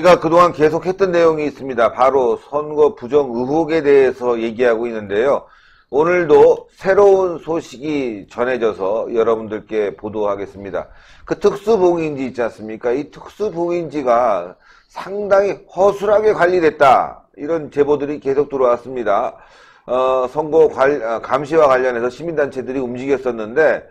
저희가 그동안 계속 했던 내용이 있습니다. 바로 선거 부정 의혹에 대해서 얘기하고 있는데요. 오늘도 새로운 소식이 전해져서 여러분들께 보도하겠습니다. 그 특수봉인지 있지 않습니까? 이 특수봉인지가 상당히 허술하게 관리됐다. 이런 제보들이 계속 들어왔습니다. 선거 감시와 관련해서 시민단체들이 움직였었는데,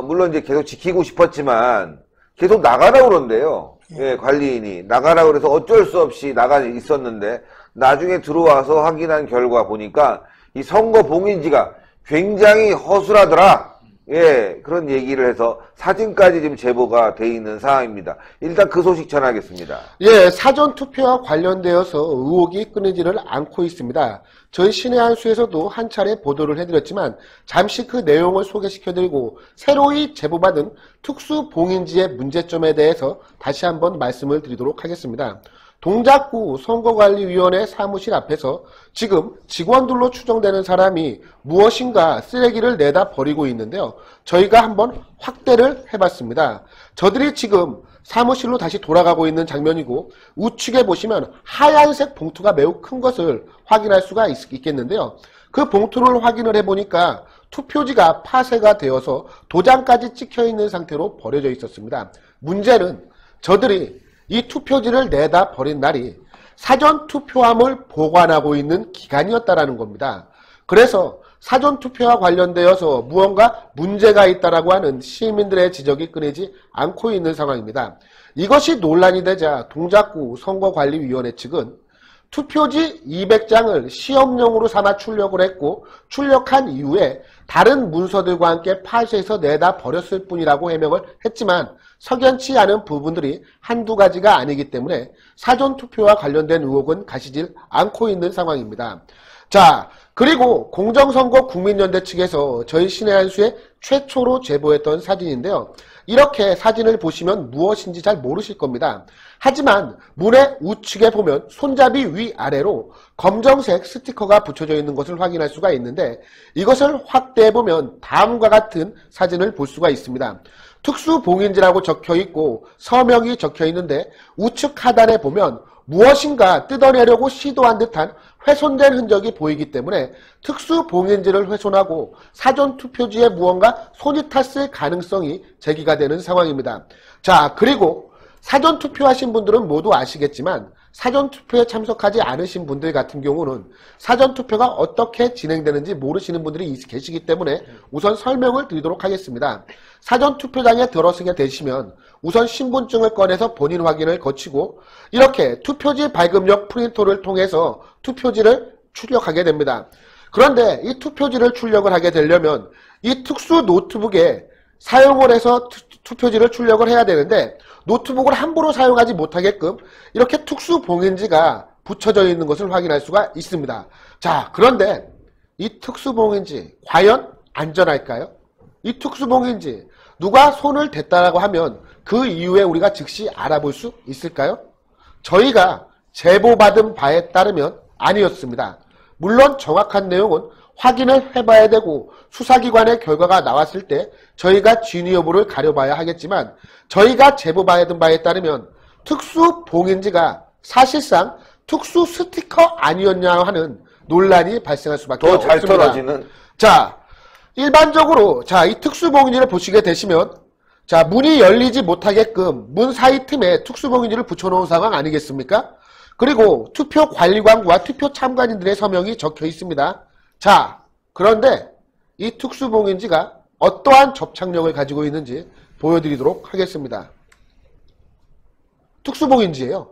물론 이제 계속 지키고 싶었지만, 계속 나가라고 그런대요. 예, 관리인이. 나가라고 그래서 어쩔 수 없이 나가 있었는데, 나중에 들어와서 확인한 결과 보니까, 이 선거 봉인지가 굉장히 허술하더라. 예, 그런 얘기를 해서 사진까지 지금 제보가 돼 있는 상황입니다. 일단 그 소식 전하겠습니다. 예, 사전투표와 관련되어서 의혹이 끊이지를 않고 있습니다. 저희 신의 한수에서도 한 차례 보도를 해드렸지만 잠시 그 내용을 소개시켜드리고 새로이 제보받은 특수봉인지의 문제점에 대해서 다시 한번 말씀을 드리도록 하겠습니다. 동작구 선거관리위원회 사무실 앞에서 지금 직원들로 추정되는 사람이 무엇인가 쓰레기를 내다 버리고 있는데요. 저희가 한번 확대를 해봤습니다. 저들이 지금 사무실로 다시 돌아가고 있는 장면이고 우측에 보시면 하얀색 봉투가 매우 큰 것을 확인할 수가 있겠는데요. 그 봉투를 확인을 해보니까 투표지가 파쇄가 되어서 도장까지 찍혀 있는 상태로 버려져 있었습니다. 문제는 저들이 이 투표지를 내다 버린 날이 사전투표함을 보관하고 있는 기간이었다라는 겁니다. 그래서 사전투표와 관련되어서 무언가 문제가 있다라고 하는 시민들의 지적이 끊이지 않고 있는 상황입니다. 이것이 논란이 되자 동작구 선거관리위원회 측은 투표지 200장을 시험용으로 삼아 출력을 했고 출력한 이후에 다른 문서들과 함께 파쇄해서 내다 버렸을 뿐이라고 해명을 했지만 석연치 않은 부분들이 한두 가지가 아니기 때문에 사전투표와 관련된 의혹은 가시질 않고 있는 상황입니다. 자, 그리고 공정선거 국민연대 측에서 저희 신의 한수에 최초로 제보했던 사진인데요. 이렇게 사진을 보시면 무엇인지 잘 모르실 겁니다. 하지만 문의 우측에 보면 손잡이 위아래로 검정색 스티커가 붙여져 있는 것을 확인할 수가 있는데 이것을 확대해보면 다음과 같은 사진을 볼 수가 있습니다. 특수봉인지라고 적혀있고 서명이 적혀있는데 우측 하단에 보면 무엇인가 뜯어내려고 시도한 듯한 훼손된 흔적이 보이기 때문에 특수봉인지를 훼손하고 사전투표지에 무언가 손이 탔을 가능성이 제기가 되는 상황입니다. 자, 그리고 사전투표하신 분들은 모두 아시겠지만 사전투표에 참석하지 않으신 분들 같은 경우는 사전투표가 어떻게 진행되는지 모르시는 분들이 계시기 때문에 우선 설명을 드리도록 하겠습니다. 사전투표장에 들어서게 되시면 우선 신분증을 꺼내서 본인 확인을 거치고 이렇게 투표지 발급용 프린터를 통해서 투표지를 출력하게 됩니다. 그런데 이 투표지를 출력을 하게 되려면 이 특수 노트북에 사용을 해서 투표지를 출력을 해야 되는데 노트북을 함부로 사용하지 못하게끔 이렇게 특수봉인지가 붙여져 있는 것을 확인할 수가 있습니다. 자, 그런데 이 특수봉인지 과연 안전할까요? 이 특수봉인지 누가 손을 댔다라고 하면 그 이후에 우리가 즉시 알아볼 수 있을까요? 저희가 제보받은 바에 따르면 아니었습니다. 물론 정확한 내용은 확인을 해봐야 되고 수사기관의 결과가 나왔을 때 저희가 진위 여부를 가려봐야 하겠지만 저희가 제보받은 바에 따르면 특수봉인지가 사실상 특수 스티커 아니었냐 하는 논란이 발생할 수밖에 없습니다. 더 잘 떨어지는. 자, 일반적으로 자, 이 특수봉인지를 보시게 되시면 자, 문이 열리지 못하게끔 문 사이 틈에 특수봉인지를 붙여놓은 상황 아니겠습니까? 그리고 투표관리관과 투표 참관인들의 서명이 적혀 있습니다. 자, 그런데 이 특수봉인지가 어떠한 접착력을 가지고 있는지 보여드리도록 하겠습니다. 특수봉인지예요.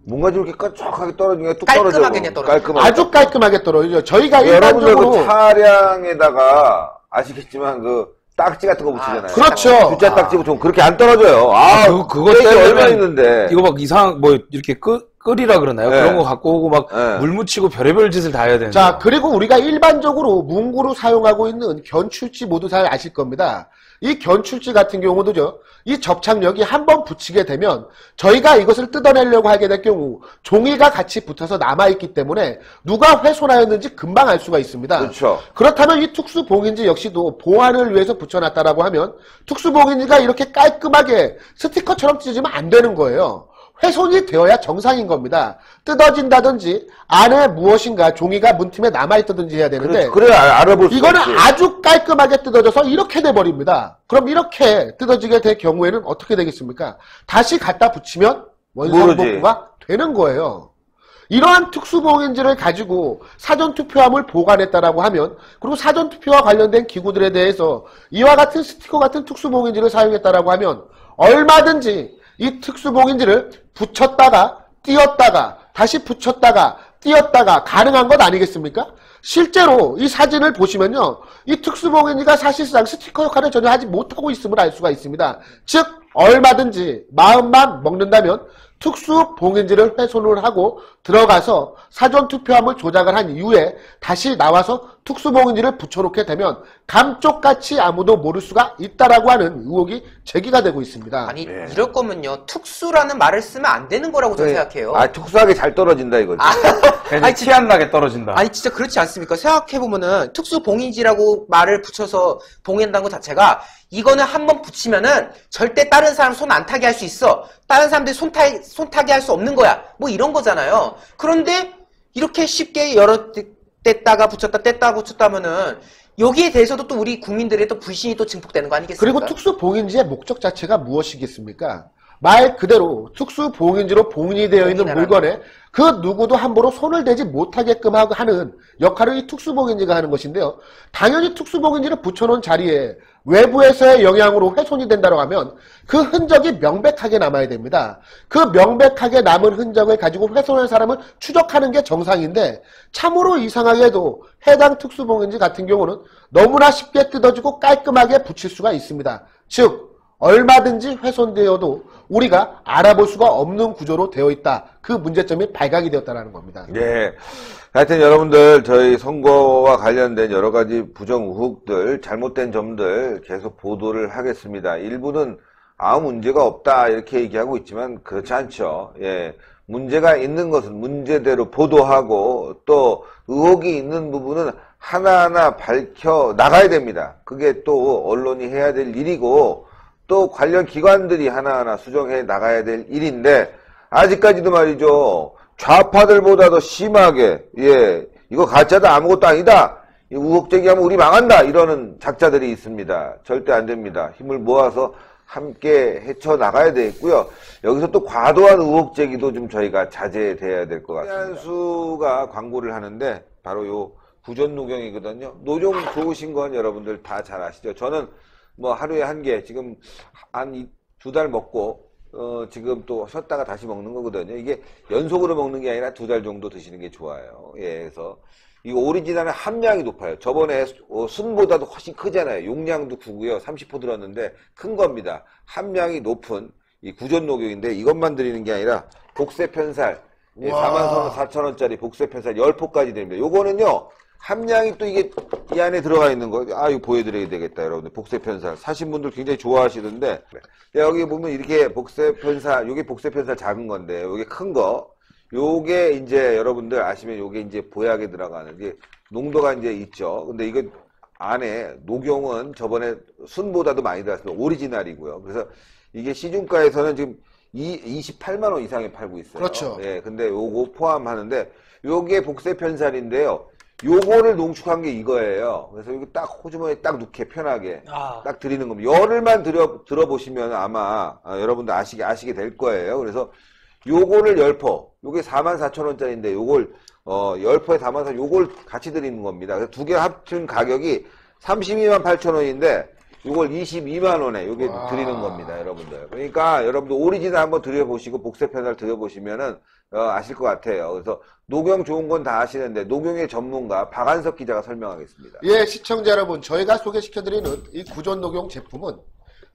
뭔가 좀 이렇게 쫙하게 떨어지는 게 뚝 떨어져. 깔끔하게 떨어져. 아주 깔끔하게 떨어지죠. 저희가 여러분들 일반적으로 그 차량에다가 아시겠지만 그 딱지 같은 거 붙이잖아요. 그렇죠. 숫자 딱지 붙이면 그렇게 안 떨어져요. 그거 얼마 있는데. 이거 막 뭐 이렇게 끓이라 그러나요? 네. 그런 거 갖고 오고 막 물 묻히고 별의별 짓을 다 해야 되는데. 자, 그리고 우리가 일반적으로 문구로 사용하고 있는 견출지 모두 잘 아실 겁니다. 이 견출지 같은 경우도죠. 이 접착력이 한번 붙이게 되면 저희가 이것을 뜯어내려고 하게 될 경우 종이가 같이 붙어서 남아있기 때문에 누가 훼손하였는지 금방 알 수가 있습니다. 그렇죠. 그렇다면 이 특수봉인지 역시도 보안을 위해서 붙여놨다라고 하면 특수봉인지가 이렇게 깔끔하게 스티커처럼 찢어지면 안 되는 거예요. 훼손이 되어야 정상인 겁니다. 뜯어진다든지 안에 무엇인가 종이가 문틈에 남아있다든지 해야 되는데 그래 알아볼 수 이거는 있지. 아주 깔끔하게 뜯어져서 이렇게 돼버립니다. 그럼 이렇게 뜯어지게 될 경우에는 어떻게 되겠습니까? 다시 갖다 붙이면 원상복구가 되는 거예요. 이러한 특수봉인지를 가지고 사전투표함을 보관했다라고 하면, 그리고 사전투표와 관련된 기구들에 대해서 이와 같은 스티커 같은 특수봉인지를 사용했다라고 하면 얼마든지 이 특수봉인지를 붙였다가 띄었다가 다시 붙였다가 띄었다가 가능한 것 아니겠습니까? 실제로 이 사진을 보시면요, 이 특수봉인지가 사실상 스티커 역할을 전혀 하지 못하고 있음을 알 수가 있습니다. 즉 얼마든지 마음만 먹는다면 특수봉인지를 훼손을 하고 들어가서 사전투표함을 조작을 한 이후에 다시 나와서 특수봉인지를 붙여놓게 되면 감쪽같이 아무도 모를 수가 있다라고 하는 의혹이 제기가 되고 있습니다. 아니 이럴 거면요 특수라는 말을 쓰면 안 되는 거라고 저는 생각해요. 특수하게 잘 떨어진다 이거지. 괜히 티 안 나게 떨어진다. 아니 진짜 그렇지 않습니까? 생각해보면은 특수봉인지라고 말을 붙여서 봉인한다는 것 자체가 이거는 한번 붙이면은 절대 다른 사람 손 안 타게 할 수 있어. 다른 사람들이 손 타게 할 수 없는 거야. 뭐 이런 거잖아요. 그런데 이렇게 쉽게 여러 뗐다가 붙였다 뗐다가 붙였다 하면은 여기에 대해서도 또 우리 국민들의 또 불신이 또 증폭되는 거 아니겠습니까? 그리고 특수봉인지의 목적 자체가 무엇이겠습니까? 말 그대로 특수봉인지로 봉인이 되어 있는 물건에 그 누구도 함부로 손을 대지 못하게끔 하는 역할을 이 특수봉인지가 하는 것인데요. 당연히 특수봉인지를 붙여놓은 자리에 외부에서의 영향으로 훼손이 된다고 하면 그 흔적이 명백하게 남아야 됩니다. 그 명백하게 남은 흔적을 가지고 훼손한 사람을 추적하는 게 정상인데 참으로 이상하게도 해당 특수봉인지 같은 경우는 너무나 쉽게 뜯어지고 깔끔하게 붙일 수가 있습니다. 즉 얼마든지 훼손되어도 우리가 알아볼 수가 없는 구조로 되어 있다. 그 문제점이 발각이 되었다는 겁니다. 예. 하여튼 여러분들 저희 선거와 관련된 여러 가지 부정 의혹들, 잘못된 점들 계속 보도를 하겠습니다. 일부는 아무 문제가 없다 이렇게 얘기하고 있지만 그렇지 않죠. 예. 문제가 있는 것은 문제대로 보도하고 또 의혹이 있는 부분은 하나하나 밝혀 나가야 됩니다. 그게 또 언론이 해야 될 일이고 또 관련 기관들이 하나하나 수정해 나가야 될 일인데 아직까지도 말이죠. 좌파들보다 더 심하게 이거 가짜다 아무것도 아니다. 의혹 제기하면 우리 망한다. 이러는 작자들이 있습니다. 절대 안 됩니다. 힘을 모아서 함께 헤쳐나가야 되겠고요. 여기서 또 과도한 의혹 제기도 좀 저희가 자제돼야 될 것 같습니다. 한수가 광고를 하는데 바로 요 구전 녹용이거든요. 녹용 좋으신 건 여러분들 다 잘 아시죠. 저는 뭐 하루에 한 개 지금 한 2달 먹고 지금 또 쉬었다가 다시 먹는 거거든요. 이게 연속으로 먹는 게 아니라 2달 정도 드시는 게 좋아요. 예, 그래서 이거 오리지널은 함량이 높아요. 저번에 순보다도 훨씬 크잖아요. 용량도 크고요. 30% 들었는데 큰 겁니다. 함량이 높은 이 구전 녹용인데 이것만 드리는 게 아니라 복세편살 44,000원짜리 복세편살 10포까지 드립니다. 요거는요. 함량이 또 이게 이 안에 들어가 있는 거, 이거 보여드려야 되겠다, 여러분들. 복세편살. 사신 분들 굉장히 좋아하시던데, 여기 보면 이렇게 복세편살, 요게 복세편살 작은 건데, 요게 큰 거, 요게 이제 여러분들 아시면 요게 이제 보약에 들어가는, 게 농도가 이제 있죠. 근데 이거 안에 녹용은 저번에 순보다도 많이 들어갔습니다. 오리지널이고요. 그래서 이게 시중가에서는 지금 28만원 이상에 팔고 있어요. 그렇죠. 예, 근데 요거 포함하는데, 요게 복세편살인데요. 요거를 농축한 게 이거예요. 그래서 이거 딱 호주머니에 딱 넣게 편하게 딱 드리는 겁니다. 열흘만 들어보시면 아마 여러분들 아시게 될 거예요. 그래서 요거를 10포, 요게 44,000원짜리인데 요걸 10포에 담아서 요걸 같이 드리는 겁니다. 그래서 두 개 합친 가격이 328,000원인데 요걸 22만원에 요게 드리는 겁니다, 여러분들. 그러니까 여러분들 오리지널 한번 드려보시고 복세편살 드려보시면은 아실 것 같아요. 그래서 녹용 좋은 건 다 아시는데 녹용의 전문가 박한석 기자가 설명하겠습니다. 예, 시청자 여러분, 저희가 소개시켜드리는 이 구전 녹용 제품은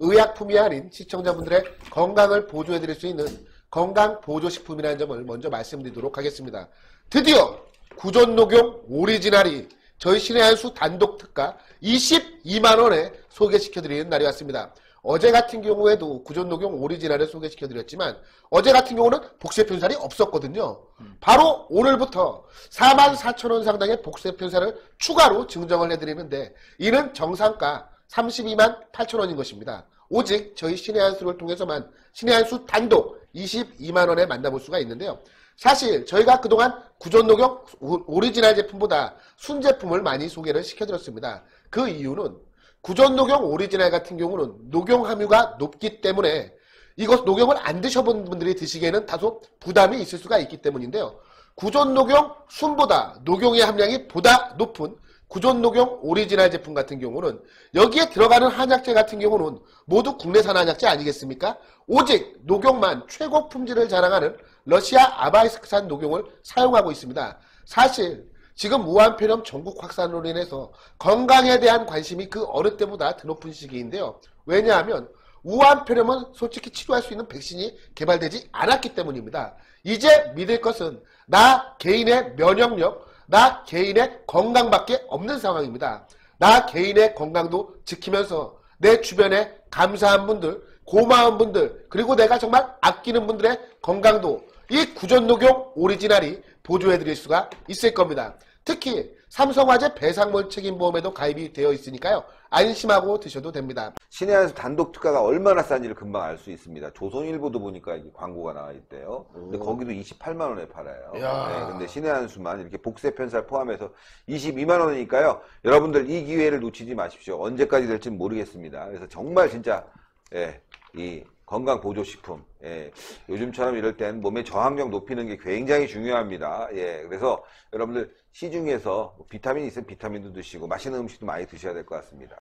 의약품이 아닌 시청자분들의 건강을 보조해드릴 수 있는 건강보조식품이라는 점을 먼저 말씀드리도록 하겠습니다. 드디어 구전 녹용 오리지널이 저희 신의 한수 단독 특가 22만원에 소개시켜드리는 날이 왔습니다. 어제 같은 경우에도 구전 녹용 오리지널을 소개시켜드렸지만 어제 같은 경우는 복세편살이 없었거든요. 바로 오늘부터 44,000원 상당의 복세편살을 추가로 증정을 해드리는데 이는 정상가 32만 8천원인 것입니다. 오직 저희 신의 한수를 통해서만 신의 한수 단독 22만 원에 만나볼 수가 있는데요. 사실 저희가 그동안 구존녹용 오리지널 제품보다 순제품을 많이 소개를 시켜드렸습니다. 그 이유는 구존녹용 오리지널 같은 경우는 녹용 함유가 높기 때문에 이것 녹용을 안 드셔본 분들이 드시기에는 다소 부담이 있을 수가 있기 때문인데요. 구존녹용 순보다 녹용의 함량이 보다 높은 구존녹용 오리지널 제품 같은 경우는 여기에 들어가는 한약재 같은 경우는 모두 국내산 한약재 아니겠습니까? 오직 녹용만 최고 품질을 자랑하는 러시아 아바이스크산 녹용을 사용하고 있습니다. 사실 지금 무한폐렴 전국 확산으로 인해서 건강에 대한 관심이 그 어느 때보다 더 높은 시기인데요. 왜냐하면 우한폐렴은 솔직히 치료할 수 있는 백신이 개발되지 않았기 때문입니다. 이제 믿을 것은 나 개인의 면역력, 나 개인의 건강밖에 없는 상황입니다. 나 개인의 건강도 지키면서 내 주변에 감사한 분들, 고마운 분들, 그리고 내가 정말 아끼는 분들의 건강도 이 구존녹용 오리지널이 보조해드릴 수가 있을 겁니다. 특히 삼성화재 배상물 책임보험에도 가입이 되어 있으니까요. 안심하고 드셔도 됩니다. 신의 한수 단독 특가가 얼마나 싼지를 금방 알 수 있습니다. 조선일보도 보니까 이게 광고가 나와 있대요. 근데 거기도 28만 원에 팔아요. 네, 근데 신의 한수만 이렇게 복세 편살 포함해서 22만 원이니까요. 여러분들 이 기회를 놓치지 마십시오. 언제까지 될지는 모르겠습니다. 그래서 정말 진짜 이 건강 보조식품, 요즘처럼 이럴 땐 몸의 저항력 높이는 게 굉장히 중요합니다. 그래서 여러분들 시중에서 비타민 있으면 비타민도 드시고 맛있는 음식도 많이 드셔야 될 것 같습니다.